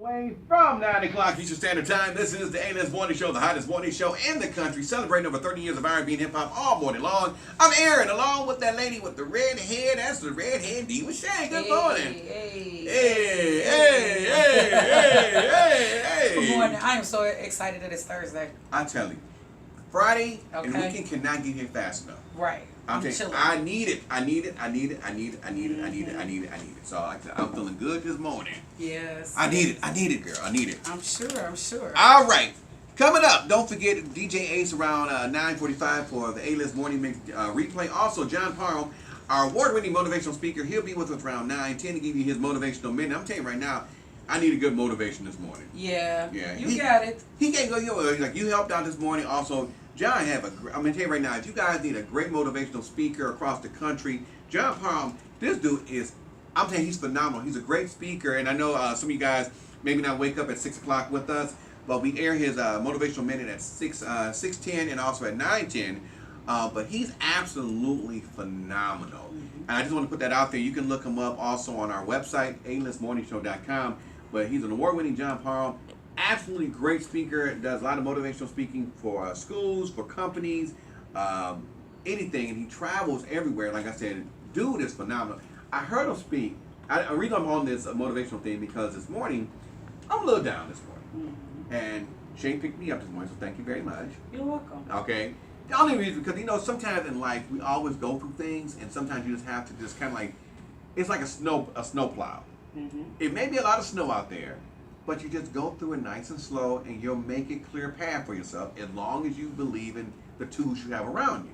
Away from 9 o'clock Eastern Standard Time. This is the A-List Morning Show, the hottest morning show in the country, celebrating over 30 years of R&B and hip-hop all morning long. I'm Aaron, along with that lady with the red hair. That's the red hair Diva Shay. Good morning. Hey. Good morning. I am so excited that it's Thursday. I tell you, Friday and Okay. weekend cannot get here fast enough. Right. I'm telling you, chilling. I need it. So I'm feeling good this morning. Yes. I need it, girl. I need it. I'm sure. All right. Coming up, don't forget DJ Ace around 9:45 for the A-List Morning Mix replay. Also, John Parham, our award-winning motivational speaker, he'll be with us around 9:10 to give you his motivational minute. I'm telling you right now, I need a good motivation this morning. Yeah. Yeah. You got it. He can't go your way. Like, you helped out this morning. Also, John I'm going to tell you right now, if you guys need a great motivational speaker across the country, John Parham, this dude is, I'm telling you, he's phenomenal. He's a great speaker. And I know some of you guys maybe not wake up at 6 o'clock with us, but we air his motivational minute at 6:10 and also at 9:10. But he's absolutely phenomenal. And I just want to put that out there. You can look him up also on our website, alistmorningshow.com. But he's an award-winning John Parham. Absolutely great speaker. Does a lot of motivational speaking for schools, for companies, anything. And he travels everywhere. Like I said, dude is phenomenal. I heard him speak. The reason I'm on this motivational thing because this morning, I'm a little down this morning. And Shane picked me up this morning, so thank you very much. You're welcome. Okay. The only reason, because sometimes in life we always go through things, and sometimes you just have to just kind of like, it's like a snow plow. It may be a lot of snow out there, but you just go through it nice and slow, and you'll make a clear path for yourself as long as you believe in the tools you have around you.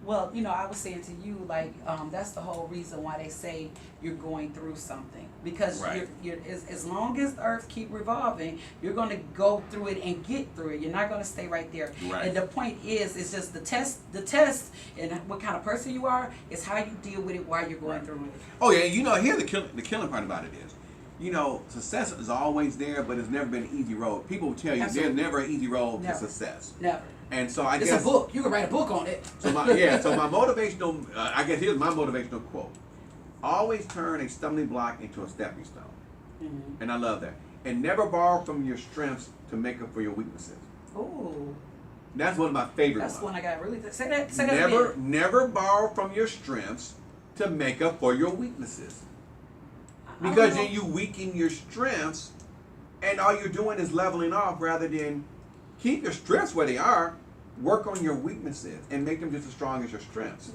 Well, I was saying to you, like, that's the whole reason why they say you're going through something. Because Right. you're as long as the earth keep revolving, you're going to go through it and get through it. You're not going to stay right there. Right. And the point is, it's just the test and what kind of person you are is how you deal with it while you're going through it. Oh yeah, here's the killing part about it is, success is always there, but it's never ban an easy road. People will tell you Absolutely. there's never an easy road Never. to success. Never. And so I It's guess a book. You can write a book on it. So my motivational, I guess here's my motivational quote. Always turn a stumbling block into a stepping stone. And I love that. And never borrow from your strengths to make up for your weaknesses. Ooh. That's one of my favorite That's ones. one I got really say that again. Never borrow from your strengths to make up for your weaknesses. Because then you weaken your strengths and all you're doing is leveling off rather than keep your strengths where they are, work on your weaknesses and make them just as strong as your strengths.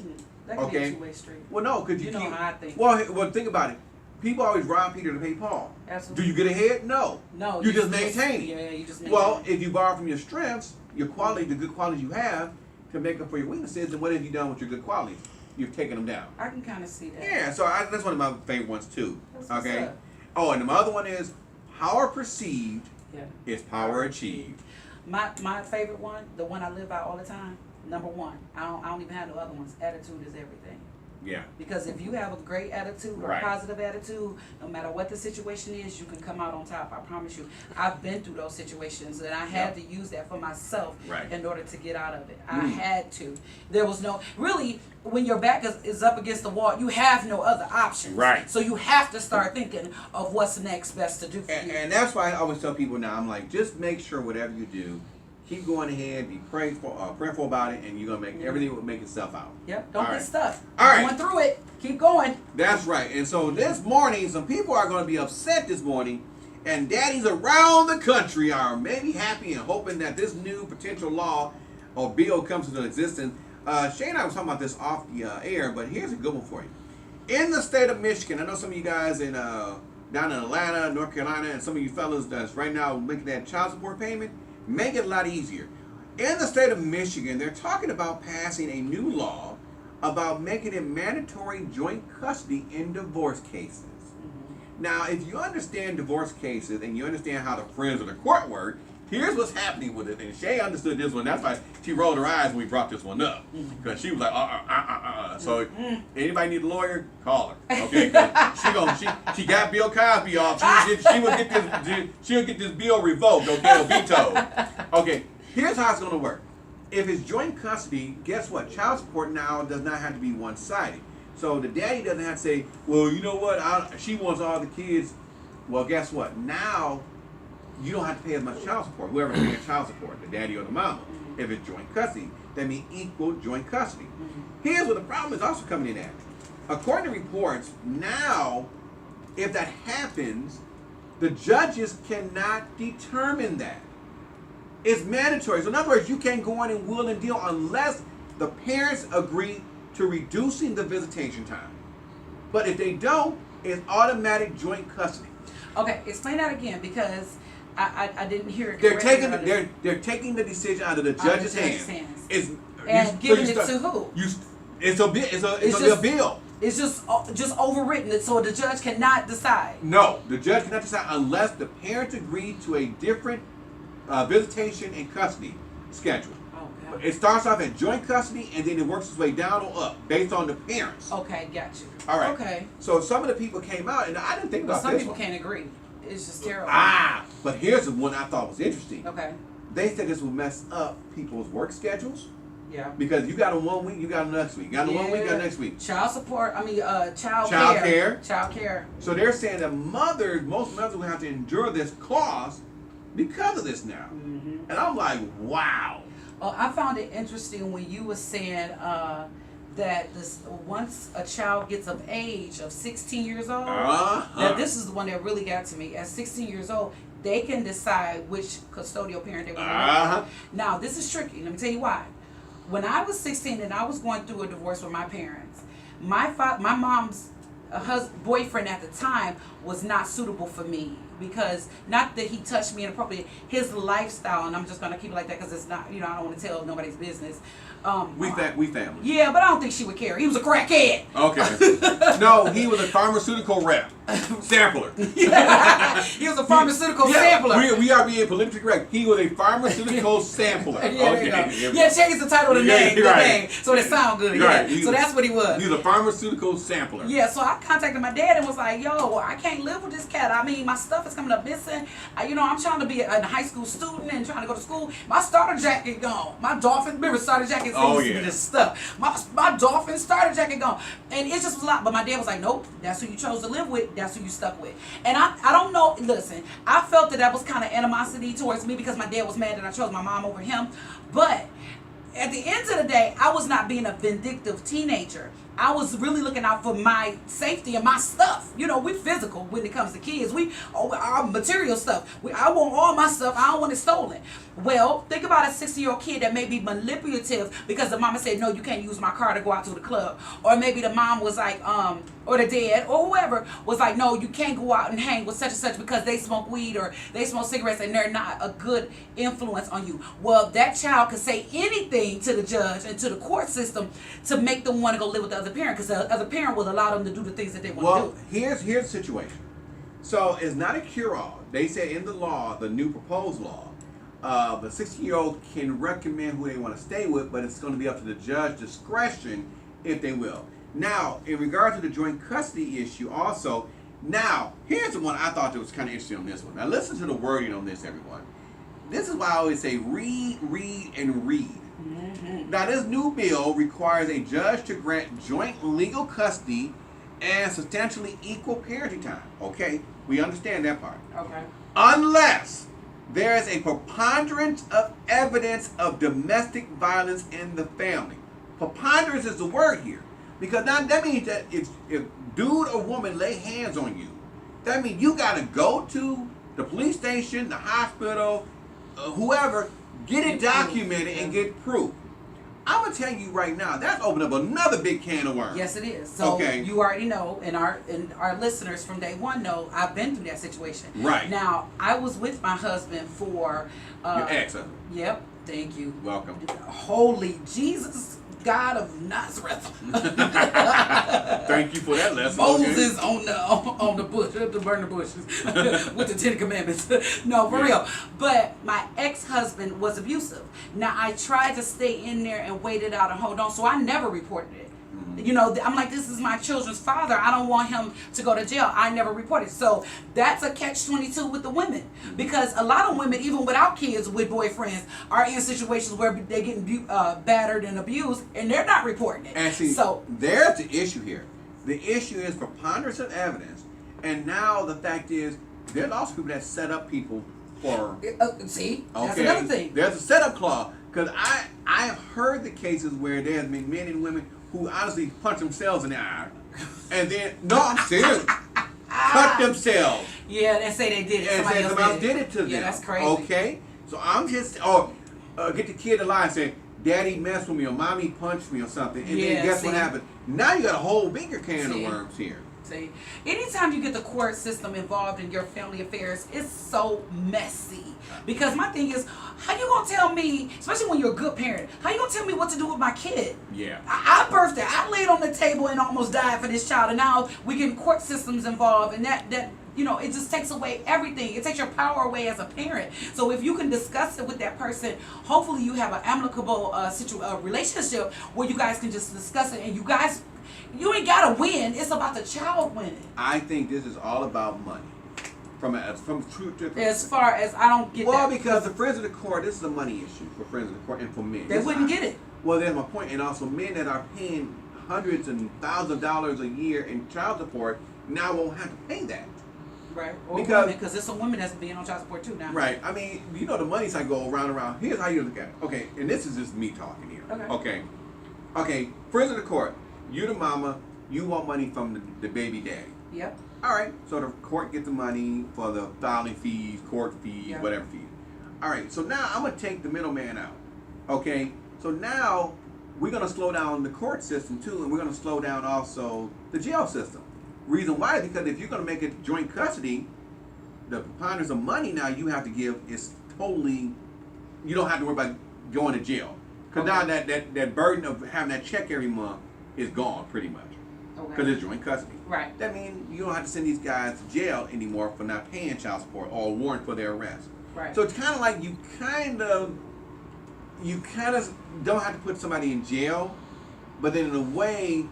That can be a two-way street. Well, no, because You know how I think. Well, think about it. People always rob Peter to pay Paul. Absolutely. Do you get ahead? No. No. You just maintain it. Yeah, you just maintain Well, it. if you borrow from your strengths, your quality, the good qualities you have, to make up for your weaknesses, then what have you done with your good qualities? You've taken them down. I can kind of see that. Yeah, so that's one of my favorite ones too. That's what's Okay. up. Oh, and the other one is power perceived Yeah. is power achieved. My favorite one, the one I live by all the time, number one. I don't even have no other ones. Attitude is everything. Yeah. Because if you have a great attitude or Right. a positive attitude, no matter what the situation is, you can come out on top. I promise you. I've been through those situations and I had to use that for myself Right. in order to get out of it. I had to. There was no, really, when your back is up against the wall, you have no other options. Right. So you have to start thinking of what's next best to do for you. And that's why I always tell people now, I'm like, just make sure whatever you do, keep going ahead, be prayerful about it, and you're gonna make everything will make itself out. Yep, don't All get right. stuck. All right. Going through it. Keep going. That's right. And so this morning, some people are going to be upset this morning, and daddies around the country are maybe happy and hoping that this new potential law or bill comes into existence. Shane and I was talking about this off the air, but here's a good one for you. In the state of Michigan, I know some of you guys in down in Atlanta, North Carolina, and some of you fellas that's right now making that child support payment, make it a lot easier. In the state of Michigan, they're talking about passing a new law about making it mandatory joint custody in divorce cases. Now, if you understand divorce cases and you understand how the friends of the court work, here's what's happening with it. And Shay understood this one. That's why she rolled her eyes when we brought this one up. Because she was like, So, anybody need a lawyer? Call her. Okay? 'Cause she got Bill Cosby off. She'll get this bill revoked, okay, or vetoed. Okay, here's how it's going to work. If it's joint custody, guess what? Child support now does not have to be one-sided. So the daddy doesn't have to say, well, you know what? She wants all the kids. Well, guess what? Now you don't have to pay as much child support. Whoever's paying child support, the daddy or the mama. If it's joint custody, that means equal joint custody. Here's where the problem is also coming in at. According to reports, now, if that happens, the judges cannot determine that. It's mandatory. So in other words, you can't go in and will and deal unless the parents agree to reducing the visitation time. But if they don't, it's automatic joint custody. Okay, explain that again because I didn't hear it They're correctly. they're taking the decision out of the judge's hands. And giving it to who? It's a bill. It's just overwritten so the judge cannot decide. No, the judge cannot decide unless the parents agree to a different visitation and custody schedule. Okay. It starts off at joint custody and then it works its way down or up based on the parents. Okay, got you. All right. Okay. So some of the people came out and I didn't think about Some this people one. can't agree. It's just terrible. But here's the one I thought was interesting. Okay. They said this would mess up people's work schedules Yeah. because you got them 1 week, you got them next week. You got them 1 week, you got them next week. Child support. Child care. Child care. So they're saying that most mothers will have to endure this cost because of this now. And I'm like, wow. Oh, I found it interesting when you were saying that once a child gets of age of 16 years old, now this is the one that really got to me. At 16 years old, they can decide which custodial parent they want to Now, this is tricky. Let me tell you why. When I was 16 and I was going through a divorce with my parents, my mom's boyfriend at the time was not suitable for me because not that he touched me inappropriately, his lifestyle, and I'm just gonna keep it like that because it's not, I don't want to tell nobody's business. We family. Yeah, but I don't think she would care. He was a crackhead. Okay. No, he was a pharmaceutical rep. Sampler. Yeah. He was a pharmaceutical sampler. We are being politically correct. He was a pharmaceutical sampler. Yeah, change the title of the name. So it sound good. Right. So that's what he was. He's a pharmaceutical sampler. Yeah, so I contacted my dad and was like, yo, I can't live with this cat. I mean, my stuff is coming up missing. I'm trying to be a high school student and trying to go to school. My starter jacket gone. My dolphin, remember starter jacket used to be this stuff. My dolphin starter jacket gone. And it just was a lot. But my dad was like, nope, that's who you chose to live with. That's who you stuck with. And I don't know, listen, I felt that was kind of animosity towards me because my dad was mad that I chose my mom over him. But at the end of the day, I was not being a vindictive teenager. I was really looking out for my safety and my stuff. We physical when it comes to kids. Our material stuff. I want all my stuff. I don't want it stolen. Well, think about a 60-year-old kid that may be manipulative because the mama said, no, you can't use my car to go out to the club. Or maybe the mom was like, or the dad or whoever was like, no, you can't go out and hang with such and such because they smoke weed or they smoke cigarettes and they're not a good influence on you. Well, that child could say anything to the judge and to the court system to make them want to go live with the other parent because the other parent will allow them to do the things that they want to do. Here's the situation. So it's not a cure-all. They say in the law, the new proposed law, the 16-year-old can recommend who they want to stay with, but it's going to be up to the judge discretion if they will. Now, in regard to the joint custody issue also, now, here's the one I thought that was kind of interesting on this one. Now, listen to the wording on this, everyone. This is why I always say read, read, and read. Now, this new bill requires a judge to grant joint legal custody and substantially equal parenting time. Okay, we understand that part. Okay. Unless there is a preponderance of evidence of domestic violence in the family. Preponderance is the word here. Because now that means that if dude or woman lay hands on you, that means you got to go to the police station, the hospital, whoever, get it documented and get proof. I'm going to tell you right now, that's opened up another big can of worms. Yes, it is. So you already know, and our listeners from day one know, I've been through that situation. Right. Now, I was with my husband for... your ex, huh? Yep. Thank you. Welcome. Holy Jesus, God of Nazareth. Thank you for that lesson. Moses on the bush, to burn the bushes with the 10 Commandments. No, for real. But my ex-husband was abusive. Now I tried to stay in there and wait it out and hold on, so I never reported it. I'm like, this is my children's father. I don't want him to go to jail. I never reported. So that's a catch-22 with the women. Because a lot of women, even without kids, with boyfriends, are in situations where they're getting battered and abused, and they're not reporting it. And see, there's the issue here. The issue is preponderance of evidence. And now the fact is, there are also people that set up people for. See, that's Okay, another thing. there's a setup clause because I have heard the cases where there have been men and women who honestly punch themselves in the eye, and then no, I'm serious, cut themselves. Yeah, and say they did it. And Somebody say somebody else did did it to them. Yeah, that's crazy. Okay, so I'm just get the kid to lie and say, "Daddy messed with me," or "Mommy punched me," or something, and Yeah, then guess see? what happened? Now you got a whole bigger can See? of worms here. See, anytime you get the court system involved in your family affairs, it's so messy. Because my thing is, how you gonna tell me, especially when you're a good parent, how you gonna tell me what to do with my kid? Yeah. I birthed it. I laid on the table and almost died for this child, and now we get court systems involved, and that it just takes away everything. It takes your power away as a parent. So if you can discuss it with that person, hopefully you have an amicable relationship where you guys can just discuss it, and you ain't gotta win. It's about the child winning. I think this is all about money. From true to As far as I don't get well, that. because the friends of the court, this is a money issue for friends of the court and for men. They wouldn't get it. Well, there's my point, and also men that are paying hundreds and thousands of dollars a year in child support now won't have to pay that. Right. Or because there's some women that's being on child support too now. Right. I mean, the money's like go around. Here's how you look at it. Okay, and this is just me talking here. Okay. Friends of the court, you the mama, you want money from the baby daddy. Yep. All right, so the court get the money for the filing fees, court fees, Yeah. whatever fees. All right, so now I'm gonna take the middleman out. Okay, so now we're gonna slow down the court system too, and we're gonna slow down also the jail system. Reason why is because if you're gonna make it joint custody, the preponderance of money now you have to give is totally. You don't have to worry about going to jail because now that burden of having that check every month is gone pretty much. Because it's joint custody. Right. That means you don't have to send these guys to jail anymore for not paying child support or a warrant for their arrest. Right. So it's kind of like you kind of don't have to put somebody in jail, but then in a way,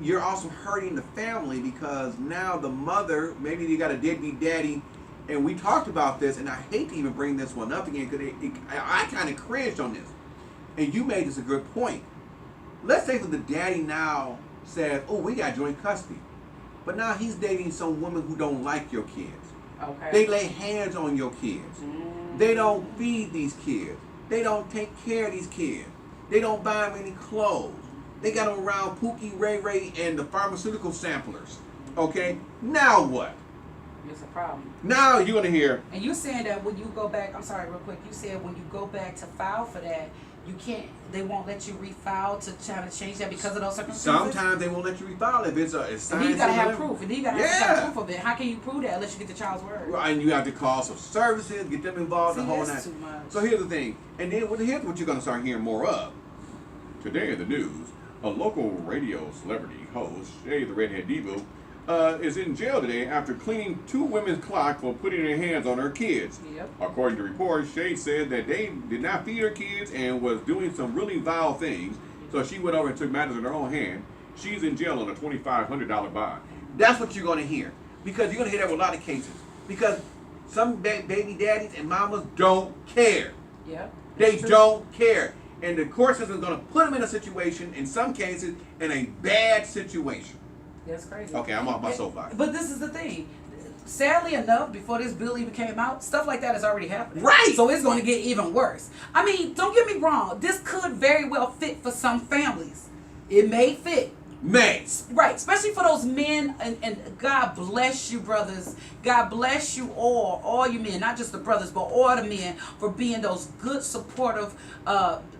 you're also hurting the family because now the mother, maybe you got a deadbeat daddy, and we talked about this, and I hate to even bring this one up again because I kind of cringed on this. And you made this a good point. Let's say that the daddy now says, "Oh, we got joint custody," but now he's dating some woman who don't like your kids. Okay. They lay hands on your kids. They don't feed these kids. They don't take care of these kids. They don't buy them any clothes. They got them around Pookie, Ray Ray, and the pharmaceutical samplers. Okay, now what? It's a problem. Now you're gonna hear. And you saying that when you go back, I'm sorry, real quick. You said when you go back to file for that, you can't. They won't let you refile to try to change that because of those circumstances. Sometimes they won't let you refile if it's And then you gotta have proof. And then you gotta have proof of it. How can you prove that unless you get the child's word? Right, and you have to call some services, get them involved, See, the whole that's night. too much. So here's the thing, and then here's what you're gonna start hearing more of. Today in the news, a local radio celebrity host, Shay the Redhead Diva, is in jail today after cleaning two women's clock for putting their hands on her kids. Yep. According to reports, Shay said that they did not feed her kids and was doing some really vile things, so she went over and took matters in her own hand. She's in jail on a $2,500 bond. That's what you're going to hear, because you're going to hear that with a lot of cases, because some baby daddies and mamas don't care. Yep. They don't care. And the court system is going to put them in a situation, in some cases, in a bad situation. That's crazy. Okay, I'm off my soapbox. But this is the thing. Sadly enough, before this bill even came out, stuff like that is already happening. Right. So it's going to get even worse. I mean, don't get me wrong. This could very well fit for some families. It may fit. May. Right, especially for those men, and God bless you, brothers. God bless you all you men, not just the brothers, but all the men, for being those good, supportive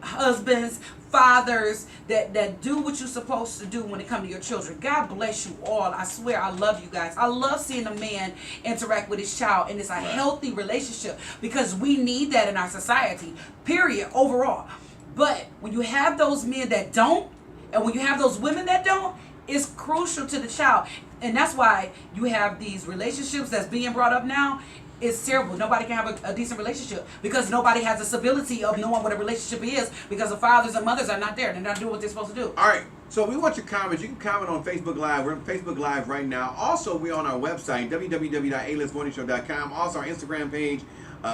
husbands, fathers that do what you're supposed to do when it comes to your children. God bless you all. I swear, I love you guys. I love seeing a man interact with his child, and it's a healthy relationship, because we need that in our society, period, overall. But when you have those men that don't, and when you have those women that don't, it's crucial to the child. And that's why you have these relationships that's being brought up now. It's terrible. Nobody can have a decent relationship because nobody has the stability of knowing what a relationship is, because the fathers and mothers are not there. They're not doing what they're supposed to do. All right. So we want your comments. You can comment on Facebook Live. We're on Facebook Live right now. Also, we're on our website, www.alistmorningshow.com. Also, our Instagram page.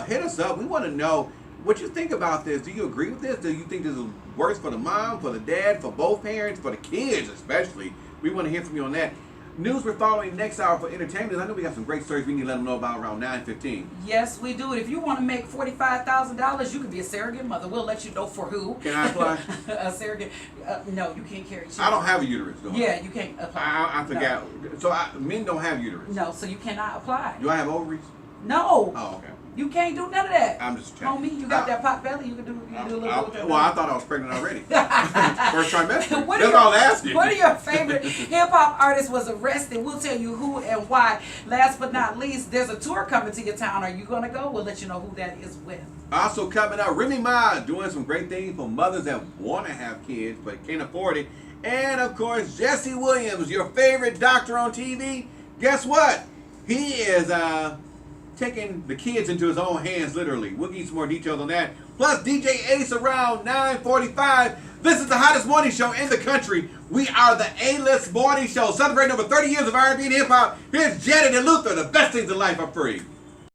Hit us up. We want to know what you think about this. Do you agree with this? Do you think this is worse for the mom, for the dad, for both parents, for the kids especially? We want to hear from you on that. news we're following next hour for entertainment. I know we got some great stories we need to let them know about around 9:15. Yes, we do. If you want to make $45,000, you could be a surrogate mother. We'll let you know for who. Can I apply? A surrogate? No, you can't carry children. I don't have a uterus, though. Yeah, you can't apply. I forgot. So men don't have uterus. No, so you cannot apply. Do I have ovaries? No. Oh, okay. You can't do none of that. I'm just checking. Homie, you got that pot belly. You can do a little bit with that. Well, I thought I was pregnant already. First trimester. What That's all I asked you. One of your favorite hip hop artists was arrested. We'll tell you who and why. Last but not least, there's a tour coming to your town. Are you gonna go? We'll let you know who that is with. Also coming up, Remy Ma doing some great things for mothers that want to have kids but can't afford it. And of course, Jesse Williams, your favorite doctor on TV. Guess what? He is taking the kids into his own hands, literally. We'll give you some more details on that. Plus, DJ Ace around 9:45. This is the hottest morning show in the country. We are the A-List Morning Show, celebrating over 30 years of R&B and hip-hop. Here's Janet and Luther. The best things in life are free.